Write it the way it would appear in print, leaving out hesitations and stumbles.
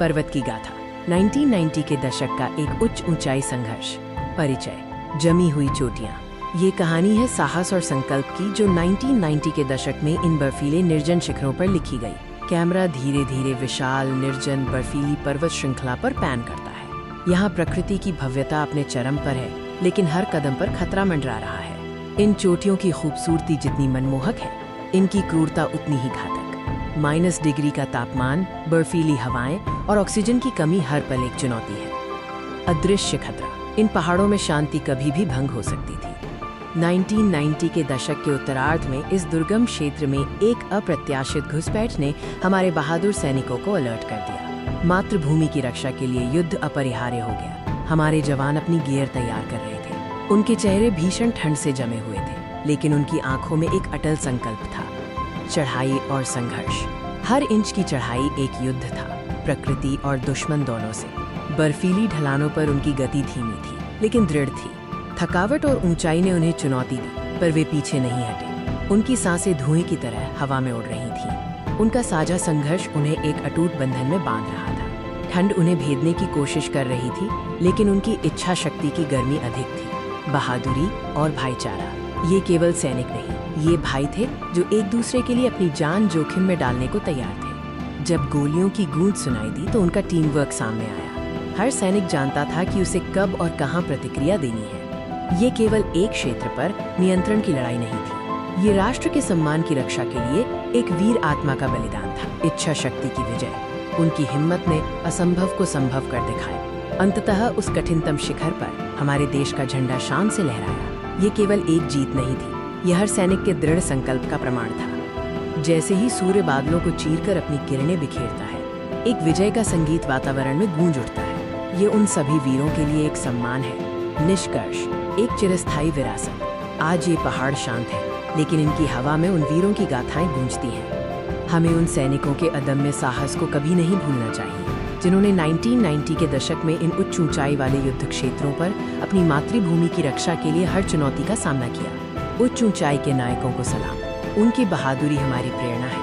पर्वत की गाथा, 1990 के दशक का एक उच्च ऊंचाई संघर्ष। परिचय, जमी हुई चोटियां। ये कहानी है साहस और संकल्प की, जो 1990 के दशक में इन बर्फीले निर्जन शिखरों पर लिखी गई। कैमरा धीरे धीरे विशाल निर्जन बर्फीली पर्वत श्रृंखला पर पैन करता है। यहाँ प्रकृति की भव्यता अपने चरम पर है, लेकिन हर कदम पर खतरा मंडरा रहा है। इन चोटियों की खूबसूरती जितनी मनमोहक है, इनकी क्रूरता उतनी ही घातक। -डिग्री का तापमान, बर्फीली हवाएं और ऑक्सीजन की कमी हर पल एक चुनौती है। अदृश्य खतरा। इन पहाड़ों में शांति कभी भी भंग हो सकती थी। 1990 के दशक के उत्तरार्ध में इस दुर्गम क्षेत्र में एक अप्रत्याशित घुसपैठ ने हमारे बहादुर सैनिकों को अलर्ट कर दिया। मातृभूमि की रक्षा के लिए युद्ध अपरिहार्य हो गया। हमारे जवान अपनी गियर तैयार कर रहे थे। उनके चेहरे भीषण ठंड से जमे हुए थे, लेकिन उनकी आंखों में एक अटल संकल्प था। चढ़ाई और संघर्ष। हर इंच की चढ़ाई एक युद्ध था, प्रकृति और दुश्मन दोनों से। बर्फीली ढलानों पर उनकी गति धीमी थी, लेकिन दृढ़ थी। थकावट और ऊंचाई ने उन्हें चुनौती दी, पर वे पीछे नहीं हटे। उनकी सांसें धुएं की तरह हवा में उड़ रही थीं। उनका साझा संघर्ष उन्हें एक अटूट बंधन में बांध रहा था। ठंड उन्हें भेदने की कोशिश कर रही थी, लेकिन उनकी इच्छा शक्ति की गर्मी अधिक थी। बहादुरी और भाईचारा। ये केवल सैनिक नहीं, ये भाई थे जो एक दूसरे के लिए अपनी जान जोखिम में डालने को तैयार थे। जब गोलियों की गूंज सुनाई दी तो उनका टीम वर्क सामने आया। हर सैनिक जानता था कि उसे कब और कहां प्रतिक्रिया देनी है। ये केवल एक क्षेत्र पर नियंत्रण की लड़ाई नहीं थी, ये राष्ट्र के सम्मान की रक्षा के लिए एक वीर आत्मा का बलिदान था। इच्छा शक्ति की विजय। उनकी हिम्मत ने असंभव को संभव कर दिखाया। अंततः उस कठिनतम शिखर पर हमारे देश का झंडा शान से लहराया। ये केवल एक जीत नहीं थी, यह हर सैनिक के दृढ़ संकल्प का प्रमाण था। जैसे ही सूर्य बादलों को चीरकर अपनी किरणें बिखेरता है, एक विजय का संगीत वातावरण में गूंज उठता है। ये उन सभी वीरों के लिए एक सम्मान है। निष्कर्ष, एक चिरस्थायी विरासत। आज ये पहाड़ शांत है, लेकिन इनकी हवा में उन वीरों की गाथाएं गूंजती हैं। हमें उन सैनिकों के अदम्य साहस को कभी नहीं भूलना चाहिए, जिन्होंने 1990 के दशक में इन उच्च ऊंचाई वाले युद्ध क्षेत्रों पर अपनी मातृभूमि की रक्षा के लिए हर चुनौती का सामना किया। उच्च ऊंचाई के नायकों को सलाम। उनकी बहादुरी हमारी प्रेरणा है।